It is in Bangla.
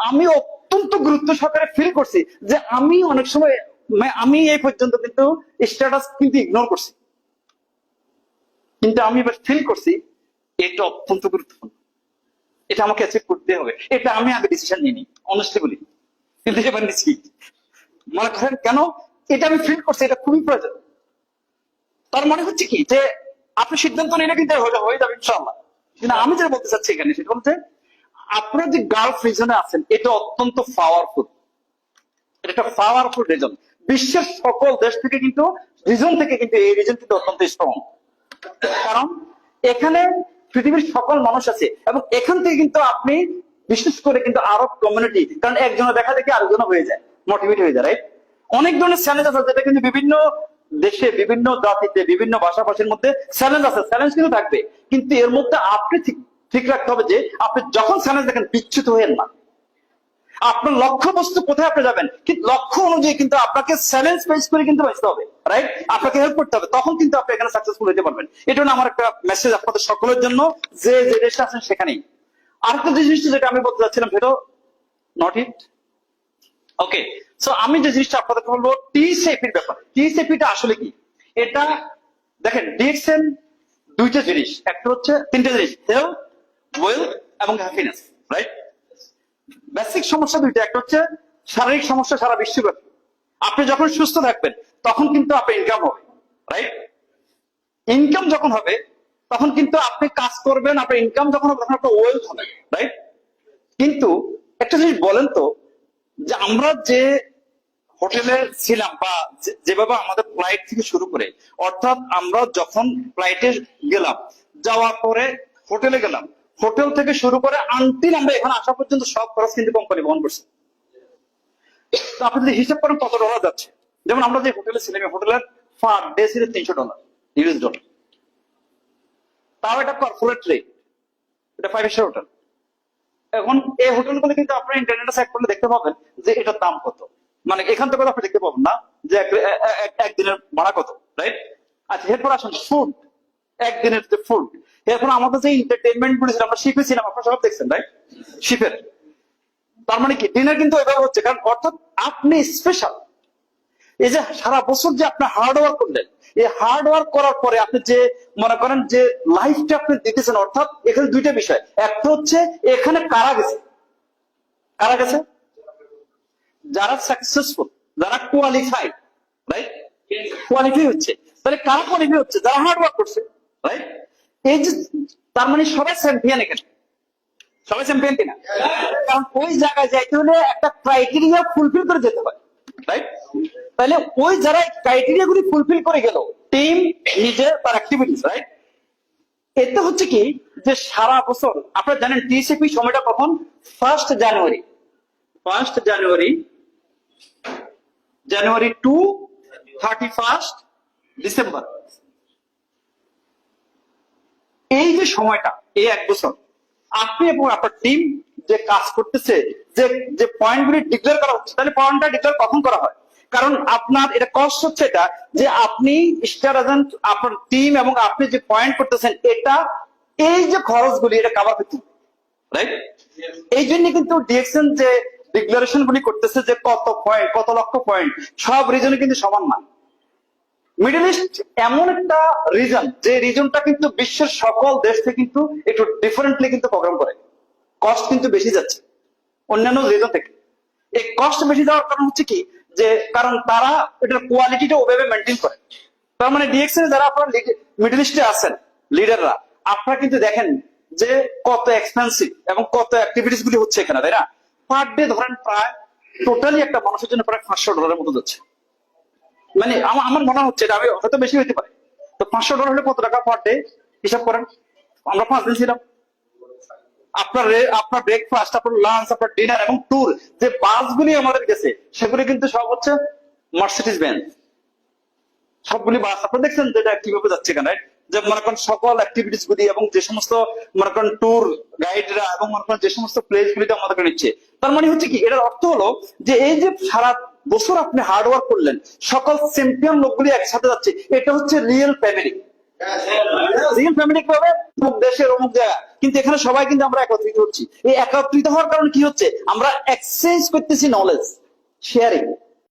আমি অত্যন্ত গুরুত্ব সহকারে ফিল করছি যে আমি অনেক সময় আমি এই পর্যন্ত কিন্তু স্ট্যাটাস কিন্তু ইগনোর করছি, কিন্তু আমি এবার ফিল করছি এটা অত্যন্ত গুরুত্বপূর্ণ, এটা আমাকে অ্যাচিভ করতে হবে। এটা আমি আগে ডিসিশন নিইনি, অনেস্টলি বলি, কিন্তু এবার নিচ্ছি। মনে করেন কেন, এটা আমি ফিল করছি এটা খুবই প্রয়োজন। তার মানে হচ্ছে কি যে আপনি সিদ্ধান্ত নিলে কিন্তু হয়ে যাবে ইনশাআল্লাহ। কিন্তু আমি যেটা বলতে চাচ্ছি এখানে সেটা হচ্ছে আপনার যে গালফ রিজনে আছেন এটা অত্যন্ত পাওয়ারফুল, এটা একটা পাওয়ারফুল রিজন। বিশ্বের সকল দেশ থেকে কিন্তু রিজন থেকে কিন্তু এই রিজন কিন্তু অত্যন্ত স্ট্রং, কারণ এখানে পৃথিবীর সকল মানুষ আছে এবং এখান থেকে কিন্তু আপনি বিশেষ করে কিন্তু আরব কমিউনিটি, কারণ একজনের দেখা দেখে আরেকজন হয়ে যায়, মোটিভেট হয়ে যায়, রাইট? অনেক ধরনের চ্যালেঞ্জ আছে যেটা কিন্তু বিভিন্ন দেশে, বিভিন্ন জাতিতে, বিভিন্ন ভাষাভাষীর মধ্যে চ্যালেঞ্জ আছে, চ্যালেঞ্জ কিন্তু থাকবে, কিন্তু এর মধ্যে আপনি ঠিক রাখতে হবে যে আপনি যখন চ্যালেঞ্জ দেখেন বিচ্যুত হয়েন না। আপনার লক্ষ্য বস্তু কোথায় আপনি যাবেন, কিন্তু লক্ষ্য অনুযায়ী কিন্তু আপনাকে চ্যালেঞ্জ ফেস করে কিন্তু বাঁচতে হবে, রাইট? আপনাকে হেল্প করতে হবে, তখন কিন্তু আপনি এখানে সাকসেসফুল হতে পারবেন। এটা হলো আমার একটা মেসেজ আপনাদের সকলের জন্য, যে যে দেশে আছেন সেখানেই। আরেকটা জিনিস যেটা আমি বলতে চাচ্ছিলাম সেটা নট ইট ওকে। সো আমি যে জিনিসটা আপনাদেরকে বলবো টিসিপি এর ব্যাপারে। টিসিপি টা আসলে কি? এটা দেখেন ডিএক্সএন দুইটা জিনিস, একটা হচ্ছে তিনটা জিনিস, হেলথ, ওয়েলথ এবং হ্যাপিনেস, রাইট? বেসিক সমস্যা দুইটা, একটা হচ্ছে শারীরিক সমস্যা সারা বিশ্বব্যাপী। আপনি যখন সুস্থ থাকবেন তখন কিন্তু আপনার ইনকাম হবে, রাইট? ইনকাম যখন হবে তখন কিন্তু আপনি কাজ করবেন, আপনার ইনকাম যখন হবে তখন আপনার ওয়েলথ হবে, রাইট? কিন্তু একটা জিনিস বলেন তো, যে আমরা যে হোটেলে ছিলাম বা যেভাবে আমাদের ফ্লাইট থেকে শুরু করে, অর্থাৎ আমরা যখন ফ্লাইটে গেলাম, যাওয়ার পরে হোটেলে গেলাম, হোটেল থেকে শুরু করে আনটিল আমরা এখানে আসা পর্যন্ত সব খরচ কিন্তু কোম্পানি বহন করছে। তো আপনি যদি হিসাব করেন কত ডলার যাচ্ছে, যেমন আমরা যে হোটেলে ছিলাম, হোটেলের পার ডে ছিল $300 ইউএস ডলার। তাও এটা কর্পোরেট রেট, এটা 5 স্টার হোটেল। এখন এই হোটেলগুলো কিন্তু আপনার ইন্টারনেটে চেক করলে দেখতে পাবেন যে এটার দাম কত, মানে এখান থেকে আপনি দেখতে পাবেন না যে একদিনের ভাড়া কত, রাইট? আচ্ছা, এরপর আসুন ফুড, একদিনের যে ফুড। এরপর আমাদের যে এন্টারটেনমেন্ট গুলো ছিল, আমরা শিপে ছিলাম, আপনারা সব দেখছেন, রাইট? শিপের তার মানে কি ডিনার কিন্তু এভাবে হচ্ছে, কারণ অর্থাৎ আপনি স্পেশাল। এই যে সারা বছর যে আপনি হার্ড ওয়ার্ক করলেন, এই হার্ড ওয়ার্ক করার পরে আপনি যে মনে করেন যে লাইফটা আপনি দিতেছেন, অর্থাৎ এখানে দুইটা বিষয়, একটা হচ্ছে এখানে কারা গেছে, কারা গেছে, যারা সাকসেসফুল, যারা কোয়ালিফাইড, রাইট? কোয়ালিফাই হচ্ছে, তাহলে কারা কোয়ালিফাই হচ্ছে? যারা হার্ড ওয়ার্ক করছে, রাইট? এই যে তার মানে সবাই চ্যাম্পিয়ন, এখানে সবাই চ্যাম্পিয়ন কিনা? কারণ ওই জায়গায় যাইতে হলে একটা ক্রাইটেরিয়া ফুলফিল করে যেতে হয়, রাইট? তাহলে ওই যারা ক্রাইটেরিয়া গুলি ফুলফিল করে গেল, টিম নিজে তার অ্যাক্টিভিটিস, রাইট? এতে হচ্ছে কি যে সারা বছর আপনারা জানেন টিসিপি সময়টা কখন? 1 জানুয়ারি, 1 জানুয়ারি, জানুয়ারি টু 31 ডিসেম্বর। এই যে সময়টা, এই 1 বছর আপনি এবং আপনার টিম যে কাজ করতেছে, যে যে পয়েন্টগুলি ডিক্লেয়ার করা হচ্ছে, তাহলে পয়েন্টটা ডিক্লেয়ার কখন করা হয়? কারণ আপনার এটা কষ্ট হচ্ছে এটা যে আপনি স্টার এজেন্ট, আপনার টিম এবং আপনি যে পয়েন্ট করতেছেন, এটা এই যে খরচগুলি এটা কভার করতে, রাইট? এই জন্য কিন্তু ডিএক্সএন যে ডিক্লারেশন গুলি করতেছে যে কত পয়েন্ট, কত লক্ষ পয়েন্ট, সব রিজনে কিন্তু সমান না। মিডল ইস্ট এমন একটা রিজন, যে রিজনটা কিন্তু বিশ্বের সকল দেশ থেকে কিন্তু একটু ডিফারেন্টলি কিন্তু প্রোগ্রাম করে, কস্ট কিন্তু বেশি যাচ্ছে অন্যান্য রিজন থেকে। এই কস্ট বেশি যাওয়ার কারণ হচ্ছে কি, যে কারণ তারা এটার কোয়ালিটিটা ওভাবে মেনটেন করে। তার মানে ডিএক্সএন যারা আপনার মিডল ইস্টে আছেন লিডাররা, আপনারা কিন্তু দেখেন যে কত এক্সপেন্সিভ এবং কত অ্যাক্টিভিটিস গুলি হচ্ছে এখানে, তাই না? পার ডে ধরেন প্রায় টোটালি একটা মানুষের জন্য প্রায় $500 মতো যাচ্ছে। মানে আমার মনে হচ্ছে এটা, আমি হয়তো বেশি হইতে পারে। তো $500 হলে কত টাকা পার ডে হিসাব করেন? আমরা 5 দিন ছিলাম, আপনার ব্রেকফাস্ট, আপনার লাঞ্চ, আপনার ডিনার এবং ট্যুর, যে বাসগুলি আমাদের গেছে সেগুলি কিন্তু সব হচ্ছে মার্সিডিজ বেঞ্জ, সবগুলি বাস। আপনারা দেখছেন যেটা কিভাবে যাচ্ছে এখানে, যে মনে করেন সকল অ্যাক্টিভিটিস গুলি এবং যে সমস্ত মনে করেন ট্যুর গাইডরা এবং মনে করেন যে সমস্ত প্লেস গুলিতে আমাদেরকে নিচ্ছে। তার মানে হচ্ছে কি, এটার অর্থ হলো যে এই যে সারা বছর আপনি হার্ড ওয়ার্ক করলেন, সকল চ্যাম্পিয়ন লোকগুলি একসাথে যাচ্ছে, এটা হচ্ছে রিয়েল ফ্যামিলি, রিয়েল ফ্যামিলি কি হবে? অমুক দেশের অমুক জায়গা, কিন্তু এখানে সবাই কিন্তু আমরা একত্রিত হচ্ছি। এই একত্রিত হওয়ার কারণে কি হচ্ছে? আমরা এক্সচেঞ্জ করতেছি নলেজ, শেয়ারিং।